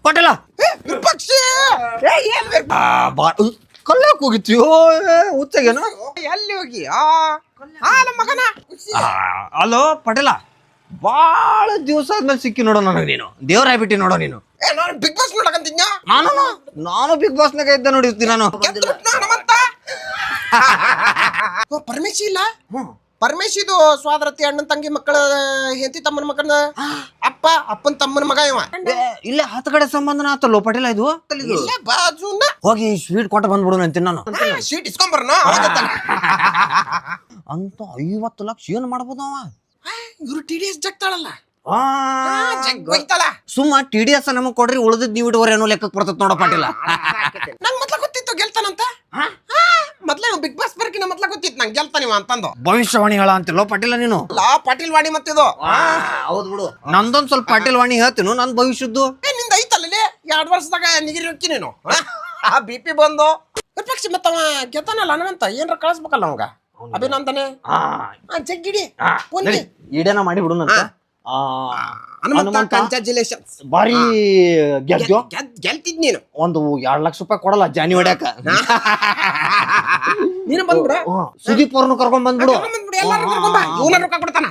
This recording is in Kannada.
ಪಟೇಲ ವಿಪಕ್ಷಿ ಕಲ್ಯಾಕ್ ಹೋಗಿತ್ತೀಯೋ ಹುಚ್ಚಾಗೇನು ಎಲ್ಲಿ ಹೋಗಿ ನಮ್ಮ ಮಗನ ಅಲೋ ಪಟೇಲ ಬಾಳ ದಿವಸ ಆದ್ಮೇಲೆ ಸಿಕ್ಕಿ ನೋಡೋ ನನಗೆ ನೀನು ದೇವ್ರಾಯ್ಬಿಟ್ಟಿ ನೋಡೋ ನೀನು ನಾನು ಬಿಗ್ ಬಾಸ್ ನೋಡಕಂತಿದ್ನ ನಾನು ಬಿಗ್ ಬಾಸ್ನಾಗ ಇದ್ದ ನೋಡಿರ್ತೀನಿ ನಾನು ಪರಮೇಶಿ ಇಲ್ಲ ಪರಮೇಶಿದು ಸ್ವಾದರತಿ ಅಣ್ಣನ ತಂಗಿ ಮಕ್ಕಳ ಹೆಂಡತಿ ತಮ್ಮನ ಮಕ್ಕಳ ಅಪ್ಪನ ತಮ್ಮನ ಮಗ ಇವ ಇಲ್ಲೇ ಹತ್ತು ಕಡೆ ಸಂಬಂಧನ ಆತಲ್ಲೋ ಪಟೇಲ ಇದು ಇಲ್ಲೇ ಬಾಜುನ ಹೋಗಿ ಸ್ವೀಟ್ ಕೊಟ್ಟು ಬಂದ್ಬಿಡು ಅಂತೀನಿ ನಾನು ಶೀಟ್ ಇಸ್ಕೊಂಬರ್ನ ಅಂತ 50 ಲಕ್ಷ ಏನ್ ಮಾಡ್ಬೋದು ಅವ ಇವ್ರು TDS ಜಗ್ತಾಳಲ್ಲ ಸುಮ್ಮ TDS ನಮಗ್ ಕೊಡ್ರಿ ಉಳಿದಿದ್ ನೀವು ಇಡುವರೆ ಅನ್ನೋ ಲೆಕ್ಕಕ್ಕೆ ಬರ್ತದ ನೋಡ ಪಾಟೀಲ ನಂಗ್ ಮೊದ್ಲ ಗೊತ್ತಿತ್ತು ಗೆಲ್ತಾನಂತ ಮೊದ್ಲೇ ಬಿಗ್ ಬಾಸ್ ಬರ್ಕಿನ ಮೊದ್ಲ ಗೊತ್ತಿತ್ತು ನಂಗೆ ಗೆಲ್ತಾನಿವ ಅಂತಂದು ಭವಿಷ್ಯವಾಣಿ ಹೇಳ ಅಂತಿಲ್ಲೋ ಪಾಟೀಲ ನೀನು ಪಾಟೀಲ್ ವಾಣಿ ಮತ್ತಿದು ಹೌದ್ ಬಿಡು ನಂದೊಂದ್ ಸ್ವಲ್ಪ ಪಾಟೀಲ್ ವಾಣಿ ಹೇಳ್ತೀನು ನನ್ ಭವಿಷ್ಯದ್ದು ನಿಂದ ಐತಲ್ಲಿ 2 ವರ್ಷದಾಗ ನಿಗಿರಿ ಹೊಕ್ಕಿ ನೀನು BP ಬಂದು ವಿಪಕ್ಷಿ ಮತ್ತವ ಗೆತ್ತಾನಲ್ಲ ಹನುಮಂತ ಏನ್ರ ಕಳಿಸ್ಬೇಕಲ್ಲ ಅವಂಗ ಅಭಿನಂದನೆ ಜಗ್ಗಿಡಿ ಈಡೇನ ಮಾಡಿ ಬಿಡುನಂತ ಹನುಮಂತ ಕಂಗ್ರಾಚುಲೇಷನ್ಸ್ ಬಾರಿ ಗೆಲ್ಜೋ ಗೆಲ್ತಿದ್ ನೀನು ಒಂದು 2 ಲಕ್ಷ ರೂಪಾಯಿ ಕೊಡಲ್ಲ ಜಾನಿ ಹೊಡ್ಯಾಕ ನೀನು ಬಂದ್ಬಿಡ ಸುದೀಪ್ ಅವ್ರನ್ನು ಕರ್ಕೊಂಡ್ ಬಂದ್ಬಿಡು ಎಲ್ಲಾರು ಕರ್ಕೊಂಡ್ ಬಾ ಇವನ ರೊಕ್ಕ ಕೊಡ್ತಾನ